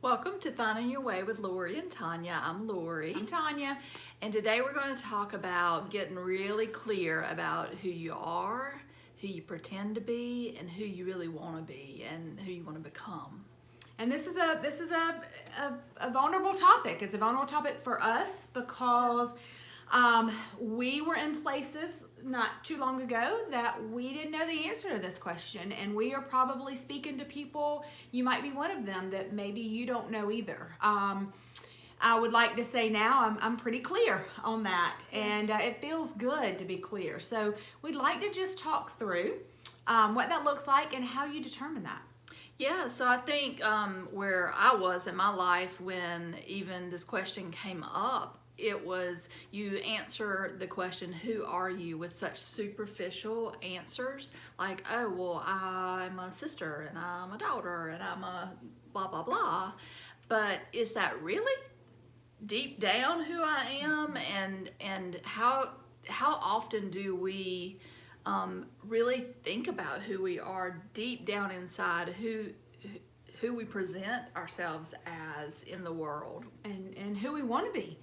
Welcome to Finding Your Way with Lori and Tanya. I'm Lori. I'm Tanya. And today we're going to talk about getting really clear about who you are, who you pretend to be, and who you really want to be, and who you want to become. And this is a vulnerable topic. It's a vulnerable topic for us because we were in places not too long ago that we didn't know the answer to this question, and we are probably speaking to people. You might be one of them that maybe you don't know either. I would like to say now I'm pretty clear on that, and it feels good to be clear. So we'd like to just talk through what that looks like and how you determine that. Yeah, so I think where I was in my life when even this question came up, it was you answer the question, who are you, with such superficial answers like, oh, well, I'm a sister and I'm a daughter and I'm a blah, blah, blah. But is that really deep down who I am? And how often do we really think about who we are deep down inside, who we present ourselves as in the world, and who we want to be.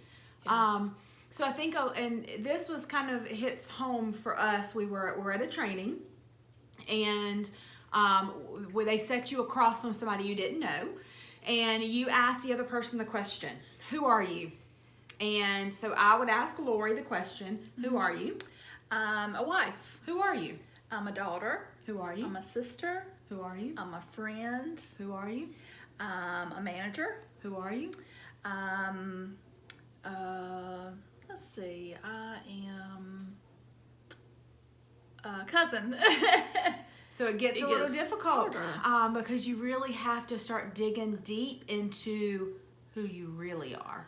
Yeah. So I think, and this was kind of hits home for us. We're at a training, and where they set you across from somebody you didn't know, and you ask the other person the question, "Who are you?" And so I would ask Lori the question, "Who are you?" I'm a wife. Who are you? I'm a daughter. Who are you? I'm a sister. Who are you? I'm a friend. Who are you? I'm a manager. Who are you? Let's see, I am a cousin. So it gets a little difficult because you really have to start digging deep into who you really are.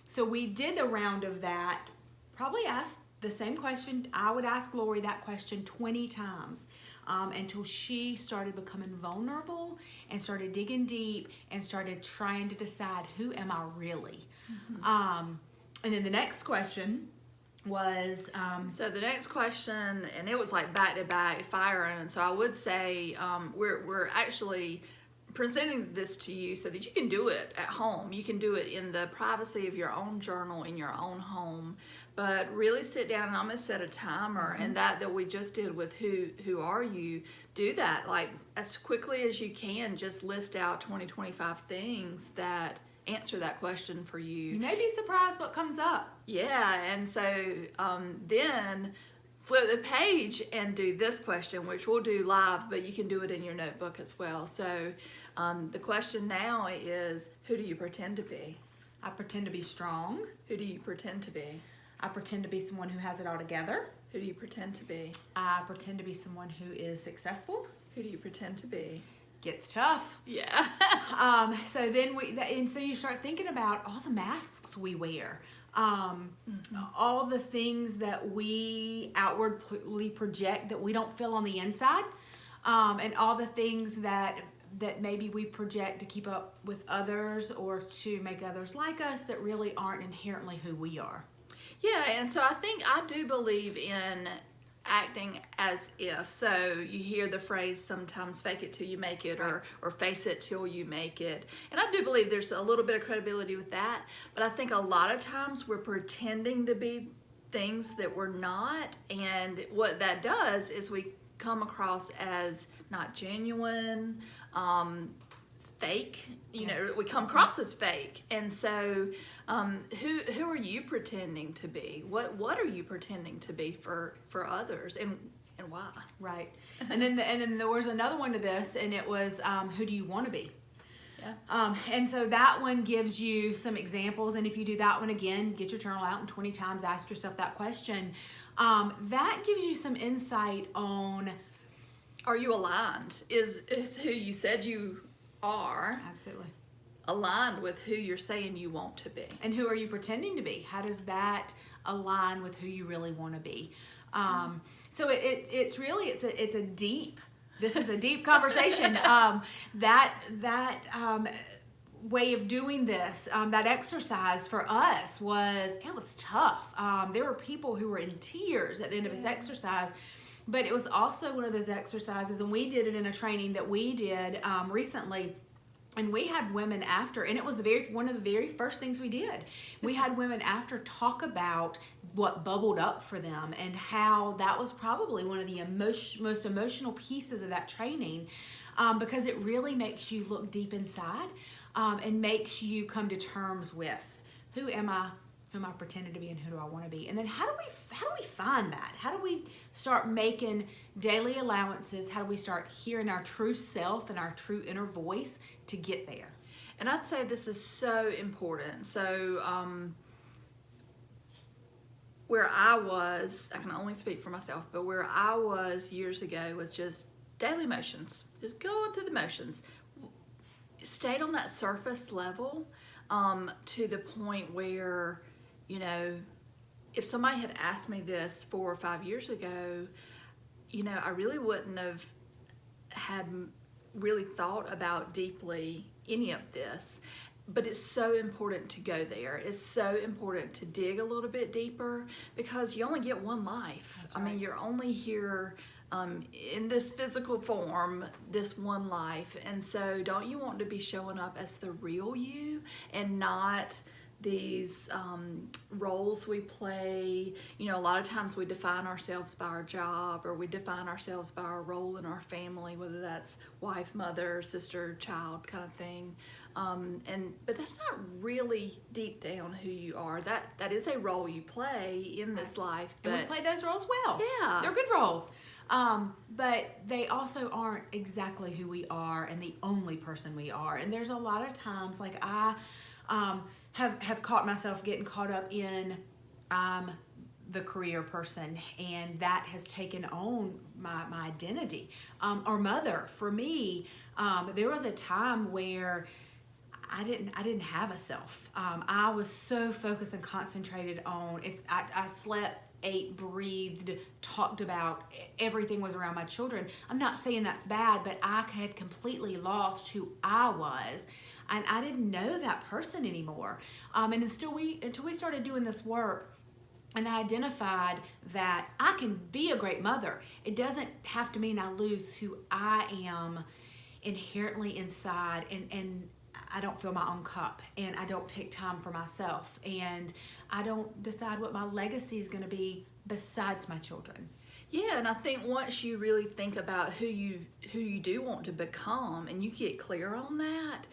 So we did the round of that, probably asked the same question. I would ask Lori that question 20 times until she started becoming vulnerable and started digging deep and started trying to decide, who am I really? Mm-hmm. And then the next question was... so the next question, and it was like back to back firing, and so I would say we're actually presenting this to you so that you can do it at home. You can do it in the privacy of your own journal, in your own home, but really sit down, and I'm going to set a timer. Mm-hmm. And that we just did with who are you, do that like as quickly as you can. Just list out 25 things that answer that question for you. You may be surprised what comes up. Yeah, and so then flip the page and do this question, which we'll do live, but you can do it in your notebook as well. So the question now is, who do you pretend to be? I pretend to be strong. Who do you pretend to be? I pretend to be someone who has it all together. Who do you pretend to be? I pretend to be someone who is successful. Who do you pretend to be? Gets tough. Yeah. So then so you start thinking about all the masks we wear. All the things that we outwardly project that we don't feel on the inside, and all the things that maybe we project to keep up with others or to make others like us that really aren't inherently who we are. Yeah, and so I do believe in acting as if. So you hear the phrase sometimes, fake it till you make it, or face it till you make it. And I do believe there's a little bit of credibility with that, but I think a lot of times we're pretending to be things that we're not, and what that does is we come across as not genuine, fake. We come across as fake. And so who are you pretending to be? What are you pretending to be for others, and why? Right. And then there was another one to this, and it was who do you want to be? Yeah. And so that one gives you some examples, and if you do that one again, get your journal out and 20 times ask yourself that question. That gives you some insight on, are you aligned? Is who you said you are absolutely aligned with who you're saying you want to be? And who are you pretending to be? How does that align with who you really want to be? So it's really it's a deep. This is a deep conversation. That way of doing this, that exercise for us was tough. There were people who were in tears at the end of this exercise. But it was also one of those exercises, and we did it in a training that we did recently, And we had women after, and it was one of the very first things we did. We had women after talk about what bubbled up for them and how that was probably one of the most emotional pieces of that training, because it really makes you look deep inside, and makes you come to terms with who am I pretending to be, and who do I want to be? And then how do we find that? How do we start making daily allowances? How do we start hearing our true self and our true inner voice to get there? And I'd say this is so important. So where I was, I can only speak for myself, but where I was years ago was just daily motions, just going through the motions. Stayed on that surface level, to the point where, you know, if somebody had asked me this 4 or 5 years ago, you know, I really wouldn't have had really thought about deeply any of this. But it's so important to go there. It's so important to dig a little bit deeper, because you only get one life. That's right. I mean, you're only here in this physical form, this one life. And so don't you want to be showing up as the real you and not these roles we play? You know, a lot of times we define ourselves by our job, or we define ourselves by our role in our family, whether that's wife, mother, sister, child kind of thing. But that's not really deep down who you are. That is a role you play in this life. But And we play those roles well. Yeah. They're good roles. But they also aren't exactly who we are and the only person we are. And there's a lot of times, like I have caught myself getting caught up in the career person, and that has taken on my identity. Or mother, for me, there was a time where I didn't have a self. I was so focused and concentrated on I slept, ate, breathed, talked about, everything was around my children. I'm not saying that's bad, but I had completely lost who I was, and I didn't know that person anymore. And until we started doing this work, and I identified that I can be a great mother. It doesn't have to mean I lose who I am inherently inside, and I don't fill my own cup, and I don't take time for myself, and I don't decide what my legacy is going to be besides my children. yeah, and I think once you really think about who you do want to become, and you get clear on that,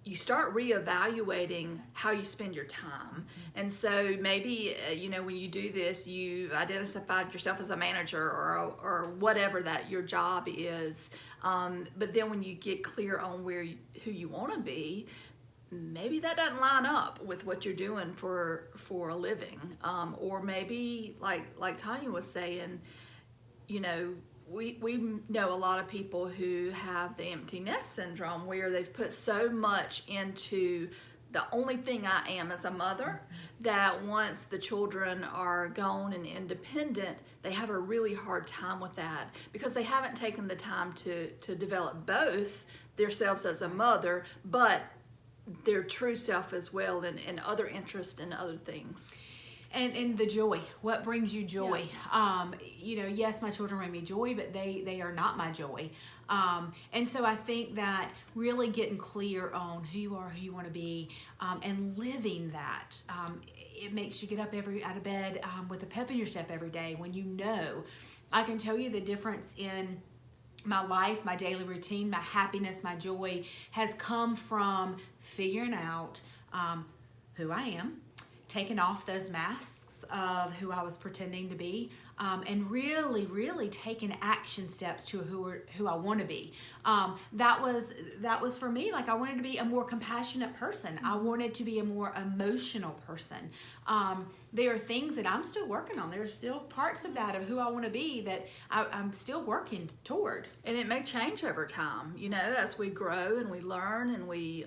you start reevaluating how you spend your time. And so maybe, you know, when you do this, you've identified yourself as a manager or whatever that your job is. But then when you get clear on who you want to be, maybe that doesn't line up with what you're doing for a living. Or maybe, like Tanya was saying, you know, we know a lot of people who have the empty nest syndrome, where they've put so much into the only thing I am as a mother, that once the children are gone and independent, they have a really hard time with that, because they haven't taken the time to develop both themselves as a mother, but their true self as well, and other interests and other things. And the joy, what brings you joy? Yeah. You know, yes, my children bring me joy, but they are not my joy. And so I think that really getting clear on who you are, who you want to be, and living that, it makes you get up out of bed with a pep in your step every day, when you know. I can tell you the difference in my life, my daily routine, my happiness, my joy has come from figuring out who I am, taking off those masks of who I was pretending to be, and really taking action steps to who I want to be. That was for me. Like, I wanted to be a more compassionate person. I wanted to be a more emotional person. There are things that I'm still working on. There are still parts of that, of who I want to be, that I'm still working toward. And it may change over time, you know, as we grow and we learn and we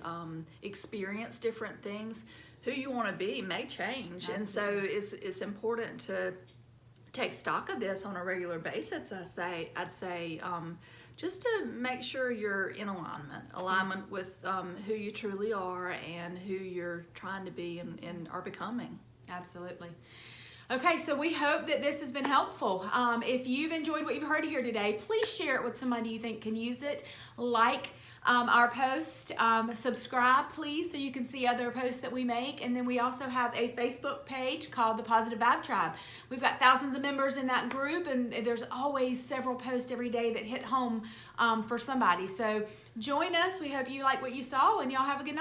experience different things. Who you want to be may change. Absolutely. And so it's important to take stock of this on a regular basis. I'd say just to make sure you're in alignment with who you truly are and who you're trying to be and are becoming. Absolutely. Okay, so we hope that this has been helpful. If you've enjoyed what you've heard here today, please share it with somebody you think can use it. Like our post. Subscribe, please, so you can see other posts that we make. And then we also have a Facebook page called the Positive Vibe Tribe. We've got thousands of members in that group, and there's always several posts every day that hit home for somebody. So join us. We hope you like what you saw, and y'all have a good night.